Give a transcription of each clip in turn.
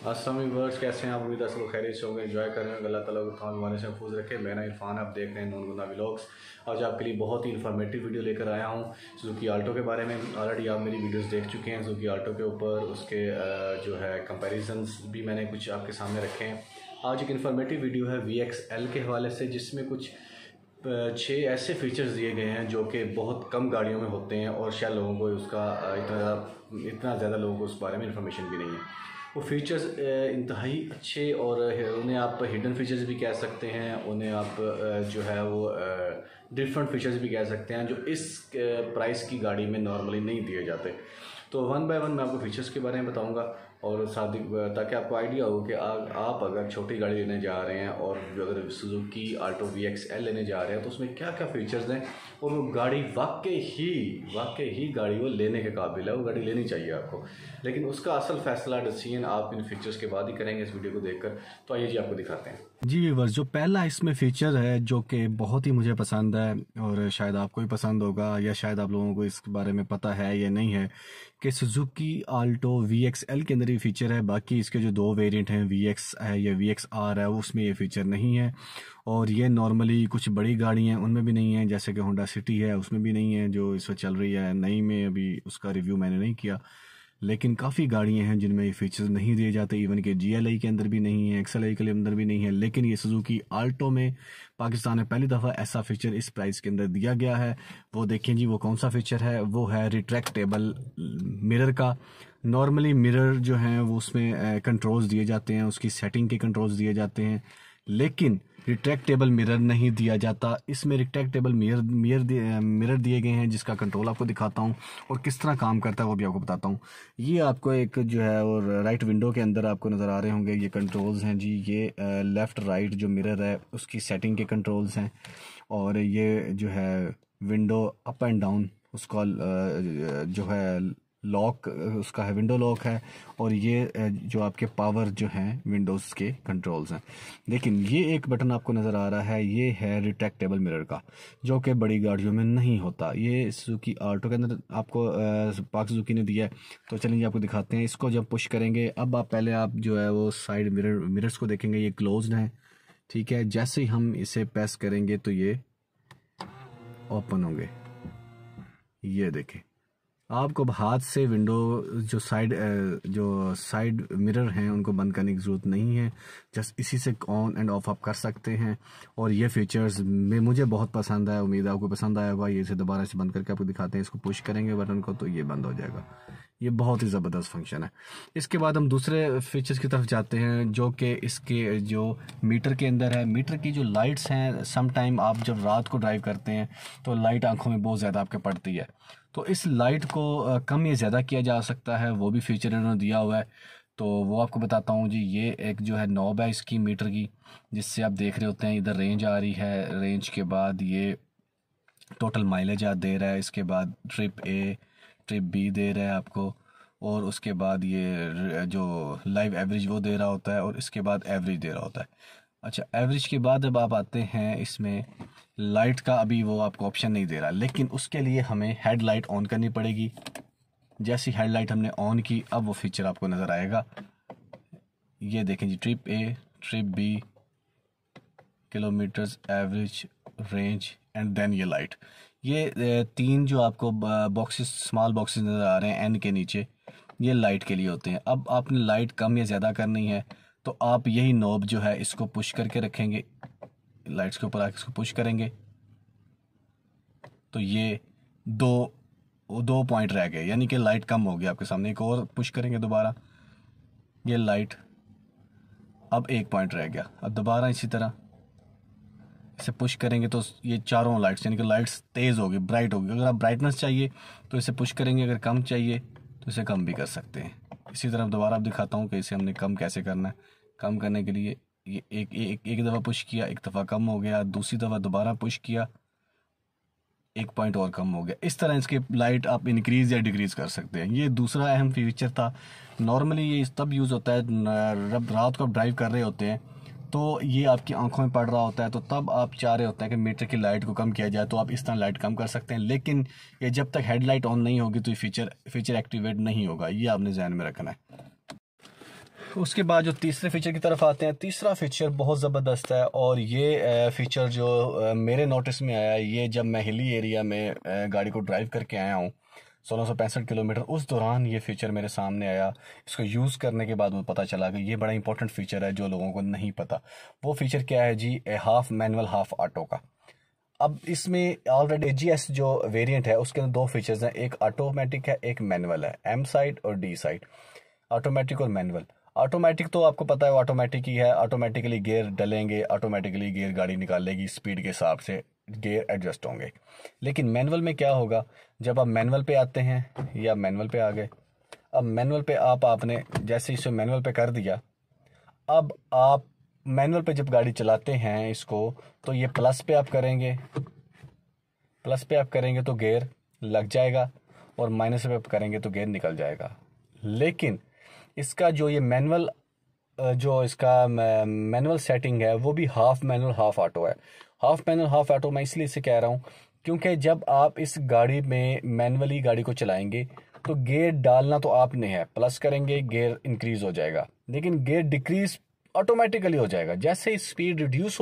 अस्सलाम व्यूअर्स, कैसे हैं आप? उम्मीद है सब खैरियत से होंगे, एंजॉय कर रहे हैं। अल्लाह ताला को तमाम बीमारी से महफूज रखे। मेरा इरफान, आप देख रहे हैं नून गुना व्लॉग्स। आज आपके लिए बहुत ही इन्फॉर्मेटिव वीडियो लेकर आया हूँ सुजुकी आल्टो के बारे में। ऑलरेडी आप मेरी वीडियोस देख चुके हैं सुजुकी आल्टो के ऊपर, उसके जो है कंपैरिजंस भी मैंने कुछ आपके सामने रखे हैं। आज एक इन्फॉर्मेटिव वीडियो है VXL के हवाले से, जिसमें कुछ 6 ऐसे फीचर्स दिए गए हैं जो कि बहुत कम गाड़ियों में होते हैं और शायद लोगों को उसका इतना ज़्यादा लोगों को उस बारे में इंफॉर्मेशन भी नहीं है। वो फीचर्स इंतहाई अच्छे और उन्हें आप हिडन फीचर्स भी कह सकते हैं, उन्हें आप जो है वो डिफरेंट फीचर्स भी कह सकते हैं जो इस प्राइस की गाड़ी में नॉर्मली नहीं दिए जाते। तो वन बाय वन मैं आपको फीचर्स के बारे में बताऊंगा और साथ ही ताकि आपको आइडिया हो कि आप अगर छोटी गाड़ी लेने जा रहे हैं और अगर सुजुकी आल्टो VXL लेने जा रहे हैं तो उसमें क्या क्या फ़ीचर्स हैं और वो गाड़ी वाकई ही गाड़ी वो लेने के काबिल है, वो गाड़ी लेनी चाहिए आपको। लेकिन उसका असल फैसला डिसीजन आप इन फीचर्स के बाद ही करेंगे इस वीडियो को देखकर। तो आइए जी आपको दिखाते हैं। जी व्यूअर्स, जो पहला इसमें फीचर है जो कि बहुत ही मुझे पसंद है और शायद आपको भी पसंद होगा या शायद आप लोगों को इस बारे में पता है या नहीं है कि सुजुकी आल्टो VXL के अंदर ये फीचर है। बाकी इसके जो 2 वेरिएंट हैं, VX है या VXR है, उसमें ये फीचर नहीं है। और ये नॉर्मली कुछ बड़ी गाड़ी हैं उनमें भी नहीं है, जैसे कि होंडा सिटी है उसमें भी नहीं है जो इस वक्त चल रही है नई में। अभी उसका रिव्यू मैंने नहीं किया, लेकिन काफ़ी गाड़ियां हैं जिनमें ये फीचर्स नहीं दिए जाते। इवन के GLI के अंदर भी नहीं है, XLI के अंदर भी नहीं है। लेकिन ये सुजुकी आल्टो में पाकिस्तान में पहली दफ़ा ऐसा फीचर इस प्राइस के अंदर दिया गया है। वो देखें जी, वो कौन सा फीचर है? वो है रिट्रैक्टेबल मिरर का। नॉर्मली मिरर जो हैं वो उसमें कंट्रोल्स दिए जाते हैं, उसकी सेटिंग के कंट्रोल्स दिए जाते हैं, लेकिन रिट्रैक्टेबल मिरर नहीं दिया जाता। इसमें रिट्रैक्टेबल मिरर दिए गए हैं जिसका कंट्रोल आपको दिखाता हूँ और किस तरह काम करता है वो भी आपको बताता हूँ। ये आपको एक जो है और राइट विंडो के अंदर आपको नज़र आ रहे होंगे, ये कंट्रोल्स हैं जी। ये लेफ़्ट राइट जो मिरर है उसकी सेटिंग के कंट्रोल्स हैं और ये जो है विंडो अप एंड डाउन उसका जो है लॉक उसका है, विंडो लॉक है। और ये जो आपके पावर जो हैं विंडोज़ के कंट्रोल्स हैं। लेकिन ये एक बटन आपको नज़र आ रहा है, ये है रिट्रैक्टेबल मिरर का, जो कि बड़ी गाड़ियों में नहीं होता। ये सुजुकी आल्टो के अंदर आपको पाक सुजुकी ने दिया है। तो चलिए आपको दिखाते हैं। इसको जब पुश करेंगे, अब आप पहले आप जो है वो साइड मिरर्स को देखेंगे, ये क्लोज्ड हैं, ठीक है। जैसे ही हम इसे प्रेस करेंगे तो ये ओपन होंगे। ये देखें, आपको हाथ से विंडो जो साइड मिरर हैं उनको बंद करने की ज़रूरत नहीं है, जस्ट इसी से ऑन एंड ऑफ आप कर सकते हैं। और ये फीचर्स में मुझे बहुत पसंद है, उम्मीद है आपको पसंद आया होगा। ये इसे दोबारा से बंद करके आपको दिखाते हैं। इसको पुश करेंगे बटन को तो ये बंद हो जाएगा। ये बहुत ही ज़बरदस्त फंक्शन है। इसके बाद हम दूसरे फीचर्स की तरफ जाते हैं जो कि इसके जो मीटर के अंदर है। मीटर की जो लाइट्स हैं, सम टाइम आप जब रात को ड्राइव करते हैं तो लाइट आंखों में बहुत ज़्यादा आपके पड़ती है, तो इस लाइट को कम या ज़्यादा किया जा सकता है, वो भी फीचर इन्होंने दिया हुआ है। तो वो आपको बताता हूँ जी। ये एक जो है नॉब है इसकी मीटर की, जिससे आप देख रहे होते हैं इधर रेंज आ रही है। रेंज के बाद ये टोटल माइलेज दे रहा है। इसके बाद ट्रिप A ट्रिप B दे रहा है आपको, और उसके बाद ये जो लाइव एवरेज वो दे रहा होता है, और इसके बाद एवरेज दे रहा होता है। अच्छा, एवरेज के बाद अब आप आते हैं इसमें लाइट का, अभी वो आपको ऑप्शन नहीं दे रहा, लेकिन उसके लिए हमें हेडलाइट ऑन करनी पड़ेगी। जैसी हेडलाइट हमने ऑन की, अब वो फीचर आपको नज़र आएगा। ये देखें जी, trip A trip B, kilometres, average, range and then ये लाइट। ये 3 जो आपको बॉक्सेस, स्मॉल बॉक्सेस नज़र आ रहे हैं N के नीचे, ये लाइट के लिए होते हैं। अब आपने लाइट कम या ज़्यादा करनी है तो आप यही नॉब जो है इसको पुश करके रखेंगे, लाइट्स के ऊपर आके इसको पुश करेंगे तो ये दो पॉइंट रह गए, यानी कि लाइट कम हो गया आपके सामने। एक और पुश करेंगे दोबारा, ये लाइट, अब 1 पॉइंट रह गया। अब दोबारा इसी तरह इसे पुश करेंगे तो ये चारों लाइट्स, यानी कि लाइट्स तेज़ होगी, ब्राइट होगी। अगर आप ब्राइटनेस चाहिए तो इसे पुश करेंगे, अगर कम चाहिए तो इसे कम भी कर सकते हैं। इसी तरह दोबारा आप दिखाता हूँ कि इसे हमने कम कैसे करना है। कम करने के लिए ये एक दफ़ा पुश किया, एक दफ़ा कम हो गया, दूसरी दफ़ा दोबारा पुश किया, 1 पॉइंट और कम हो गया। इस तरह इसके लाइट आप इंक्रीज़ या डिक्रीज़ कर सकते हैं। ये दूसरा अहम फीचर था। नॉर्मली ये तब यूज़ होता है जब रात को आप ड्राइव कर रहे होते हैं तो ये आपकी आंखों में पड़ रहा होता है, तो तब आप चाह रहे होते हैं कि मीटर की लाइट को कम किया जाए, तो आप इस तरह लाइट कम कर सकते हैं। लेकिन ये जब तक हेडलाइट ऑन नहीं होगी तो ये फीचर एक्टिवेट नहीं होगा, ये आपने ध्यान में रखना है। उसके बाद जो तीसरे फीचर की तरफ आते हैं, तीसरा फीचर बहुत ज़बरदस्त है और ये फीचर जो मेरे नोटिस में आया, ये जब मैं हिली एरिया में गाड़ी को ड्राइव करके आया हूँ 1665 किलोमीटर, उस दौरान ये फ़ीचर मेरे सामने आया। इसको यूज़ करने के बाद मुझे पता चला कि ये बड़ा इंपॉर्टेंट फ़ीचर है जो लोगों को नहीं पता। वो फ़ीचर क्या है जी? हाफ मैनुअल हाफ ऑटो का। अब इसमें ऑलरेडी AGS जो वेरिएंट है उसके अंदर दो फीचर्स हैं, एक ऑटोमेटिक है एक मैनुअल है, M साइड और D साइड, ऑटोमेटिक और मैनुअल। ऑटोमेटिक तो आपको पता है ऑटोमेटिक ही है, ऑटोमेटिकली गियर डलेंगे, ऑटोमेटिकली गियर गाड़ी निकालेगी, स्पीड के हिसाब से गियर एडजस्ट होंगे। लेकिन मैनुअल में क्या होगा? जब आप मैनुअल पे आते हैं या मैनुअल पे आ गए, अब मैनुअल पे आपने जैसे इसे मैनुअल पे कर दिया, अब आप मैनुअल पे जब गाड़ी चलाते हैं इसको, तो ये प्लस पे आप करेंगे, प्लस पे आप करेंगे तो गियर लग जाएगा और माइनस पे आप करेंगे तो गियर निकल जाएगा। लेकिन इसका जो ये मैनुअल जो इसका मैनुअल सेटिंग है वो भी हाफ मैनुअल हाफ ऑटो है। हाफ मैनुअल हाफ ऑटो मैं इसलिए इसे कह रहा हूँ क्योंकि जब आप इस गाड़ी में मैनुअली गाड़ी को चलाएंगे तो गियर डालना तो आपने है, प्लस करेंगे गियर इंक्रीज हो जाएगा, लेकिन गियर डिक्रीज ऑटोमेटिकली हो जाएगा। जैसे ही स्पीड रिड्यूस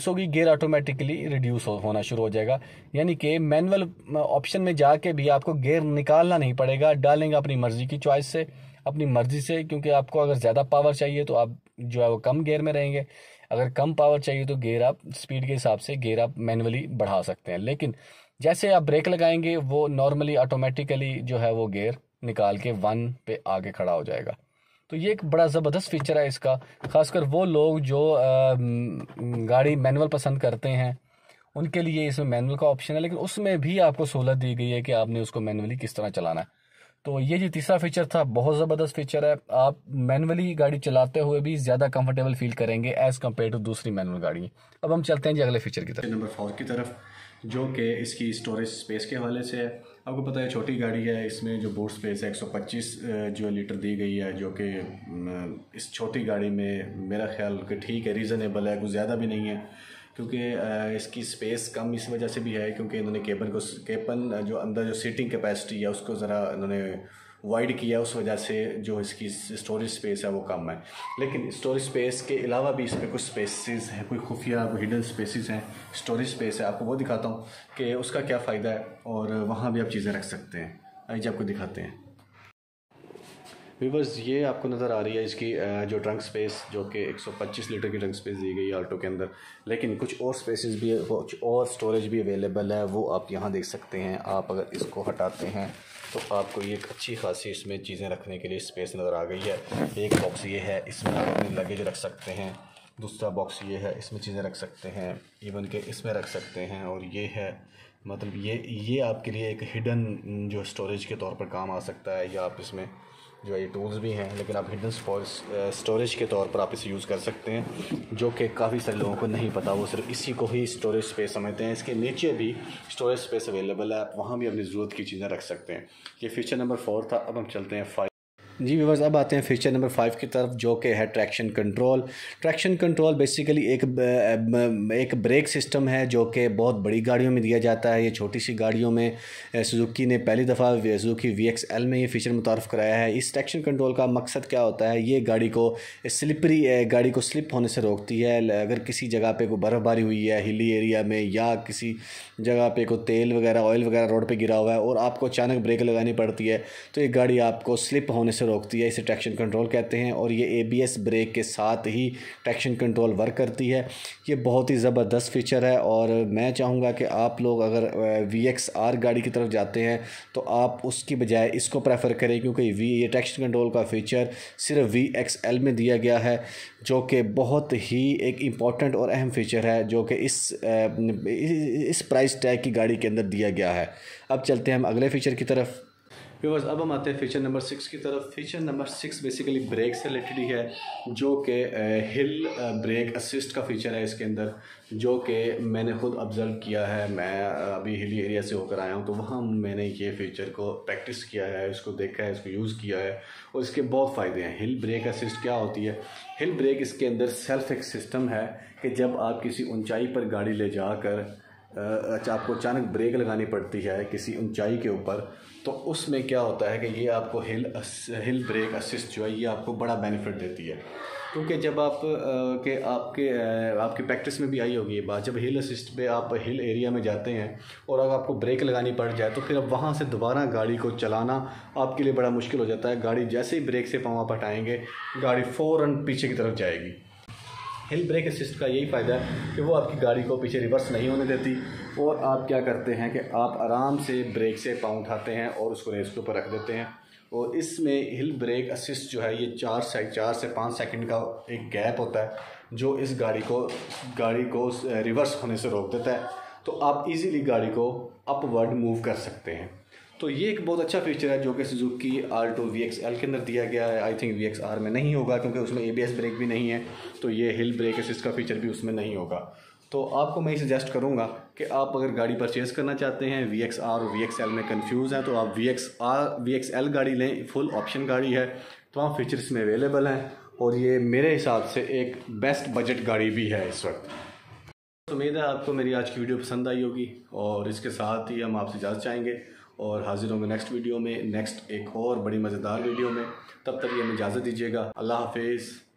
होगी गियर ऑटोमेटिकली रिड्यूस होना शुरू हो जाएगा। यानी कि मैनुअल ऑप्शन में जाके भी आपको गियर निकालना नहीं पड़ेगा, डालेंगे अपनी मर्जी की चॉइस से, अपनी मर्जी से, क्योंकि आपको अगर ज़्यादा पावर चाहिए तो आप जो है वो कम गियर में रहेंगे, अगर कम पावर चाहिए तो गियर आप स्पीड के हिसाब से गियर आप मैनुअली बढ़ा सकते हैं। लेकिन जैसे आप ब्रेक लगाएंगे वो नॉर्मली ऑटोमेटिकली जो है वो गियर निकाल के 1 पे आगे खड़ा हो जाएगा। तो ये एक बड़ा ज़बरदस्त फीचर है इसका, खासकर वो लोग जो गाड़ी मैनुअल पसंद करते हैं उनके लिए इसमें मैनुअल का ऑप्शन है, लेकिन उसमें भी आपको सहूलत दी गई है कि आपने उसको मैनुअली किस तरह चलाना है। तो ये जो तीसरा फीचर था बहुत ज़बरदस्त फीचर है, आप मैनुअली गाड़ी चलाते हुए भी ज़्यादा कंफर्टेबल फील करेंगे एज़ कम्पेयर टू दूसरी मैनुअल गाड़ी। अब हम चलते हैं जी अगले फीचर की तरफ, नंबर 4 की तरफ, जो कि इसकी स्टोरेज स्पेस के हवाले से है। आपको पता है छोटी गाड़ी है, इसमें जो बूट स्पेस है 125 जो लीटर दी गई है, जो कि इस छोटी गाड़ी में मेरा ख्याल कि ठीक है, रीज़नेबल है, कुछ ज़्यादा भी नहीं है, क्योंकि इसकी स्पेस कम इस वजह से भी है क्योंकि इन्होंने केबन जो अंदर जो सीटिंग कैपेसिटी है उसको ज़रा इन्होंने वाइड किया, उस वजह से जो इसकी स्टोरेज स्पेस है वो कम है। लेकिन स्टोरेज स्पेस के अलावा भी इस पर कुछ स्पेसेस हैं, कोई खुफिया कोई हिडन स्पेसेस हैं, स्टोरेज स्पेस है। आपको वो दिखाता हूँ कि उसका क्या फ़ायदा है, और वहाँ भी आप चीज़ें रख सकते हैं। आइए आपको दिखाते हैं। व्यूअर्स, ये आपको नज़र आ रही है इसकी जो ट्रंक स्पेस, जो कि 125 लीटर की ट्रंक स्पेस दी गई है ऑल्टो के अंदर, लेकिन कुछ और स्पेसेस भी, कुछ और स्टोरेज भी अवेलेबल है, वो आप यहाँ देख सकते हैं। आप अगर इसको हटाते हैं तो आपको ये एक अच्छी खासी इसमें चीज़ें रखने के लिए स्पेस नज़र आ गई है। एक बॉक्स ये है, इसमें आप अपनी लगेज रख सकते हैं। दूसरा बॉक्स ये है, इसमें चीज़ें रख सकते हैं, इवन के इसमें रख सकते हैं। और ये है, मतलब ये आपके लिए एक हिडन जो स्टोरेज के तौर पर काम आ सकता है, या आप इसमें जो है ये टूल्स भी हैं, लेकिन आप हिडन स्टोरेज के तौर पर आप इसे यूज़ कर सकते हैं, जो कि काफ़ी सारे लोगों को नहीं पता, वो सिर्फ इसी को ही स्टोरेज स्पेस समझते हैं। इसके नीचे भी स्टोरेज स्पेस अवेलेबल है, आप वहाँ भी अपनी ज़रूरत की चीज़ें रख सकते हैं। ये फीचर नंबर 4 था। अब हम चलते हैं 5 जी व्यूअर्स, अब आते हैं फीचर नंबर 5 की तरफ, जो कि है traction control. Traction control basically एक ब्रेक सिस्टम है जो कि बहुत बड़ी गाड़ियों में दिया जाता है। ये छोटी सी गाड़ियों में सुजुकी ने पहली दफ़ा सुजुकी VXL में ये फीचर मुतारफ़ कराया है। इस ट्रैक्शन कंट्रोल का मकसद क्या होता है? ये गाड़ी को गाड़ी को स्लिप होने से रोकती है। अगर किसी जगह पर कोई बर्फ़बारी हुई है हिली एरिया में, या किसी जगह पर कोई तेल वगैरह ऑयल वगैरह रोड पर गिरा हुआ है और आपको अचानक ब्रेक लगानी पड़ती है, तो ये गाड़ी आपको स्लिप होने से रोकती है। इसे ट्रैक्शन कंट्रोल कहते हैं, और ये ABS ब्रेक के साथ ही ट्रैक्शन कंट्रोल वर्क करती है। ये बहुत ही ज़बरदस्त फीचर है, और मैं चाहूँगा कि आप लोग अगर VXR गाड़ी की तरफ जाते हैं तो आप उसकी बजाय इसको प्रेफर करें, क्योंकि ये ट्रैक्शन कंट्रोल का फीचर सिर्फ VXL में दिया गया है, जो कि बहुत ही एक इम्पॉर्टेंट और अहम फीचर है, जो कि इस प्राइस टैग की गाड़ी के अंदर दिया गया है। अब चलते हैं हम अगले फीचर की तरफ। व्यूअर्स, अब हम आते हैं फीचर नंबर 6 की तरफ। फीचर नंबर 6 बेसिकली ब्रेक से रिलेटेड ही है, जो कि हिल ब्रेक असिस्ट का फीचर है इसके अंदर, जो कि मैंने खुद ऑब्ज़र्व किया है। मैं अभी हिली एरिया से होकर आया हूँ, तो वहाँ मैंने ये फीचर को प्रैक्टिस किया है, इसको देखा है, इसको यूज़ किया है, और इसके बहुत फ़ायदे हैं। हिल ब्रेक असिस्ट क्या होती है? हिल ब्रेक इसके अंदर सेल्फ एक सिस्टम है कि जब आप किसी ऊंचाई पर गाड़ी ले जाकर आपको अचानक ब्रेक लगानी पड़ती है किसी ऊंचाई के ऊपर, तो उसमें क्या होता है कि ये आपको हिल ब्रेक असिस्ट जो है ये आपको बड़ा बेनिफिट देती है। क्योंकि जब आपकी प्रैक्टिस में भी आई होगी ये बात, जब हिल असिस्ट पे आप हिल एरिया में जाते हैं और अगर आपको ब्रेक लगानी पड़ जाए तो फिर अब वहाँ से दोबारा गाड़ी को चलाना आपके लिए बड़ा मुश्किल हो जाता है। गाड़ी जैसे ही ब्रेक से पाँव आप हटाएंगे गाड़ी फ़ौरन पीछे की तरफ जाएगी। हिल ब्रेक असिस्ट का यही फ़ायदा है कि वो आपकी गाड़ी को पीछे रिवर्स नहीं होने देती और आप क्या करते हैं कि आप आराम से ब्रेक से पाँव उठाते हैं और उसको रेस के ऊपर रख देते हैं। और इसमें हिल ब्रेक असिस्ट जो है ये 4 से 5 सेकंड का एक गैप होता है जो इस गाड़ी को रिवर्स होने से रोक देता है। तो आप इजीली गाड़ी को अपवर्ड मूव कर सकते हैं। तो ये एक बहुत अच्छा फीचर है जो कि सुजुकी आल्टो VXL के अंदर दिया गया है। आई थिंक VXR में नहीं होगा क्योंकि उसमें ABS ब्रेक भी नहीं है, तो ये हिल ब्रेक असिस्ट का फीचर भी उसमें नहीं होगा। तो आपको मैं सजेस्ट करूंगा कि आप अगर गाड़ी परचेज़ करना चाहते हैं, VXR और VXL में कंफ्यूज हैं, तो आप VXL गाड़ी लें। फुल ऑप्शन गाड़ी है, तमाम फीचर इसमें अवेलेबल हैं और ये मेरे हिसाब से एक बेस्ट बजट गाड़ी भी है इस वक्त। तो उम्मीद है आपको मेरी आज की वीडियो पसंद आई होगी और इसके साथ ही हम आपसे इजाज़त चाहेंगे और हाजिर होंगे नेक्स्ट वीडियो में, नेक्स्ट एक और बड़ी मज़ेदार वीडियो में। तब तक ये हमें इजाज़त दीजिएगा। अल्लाह हाफिज़।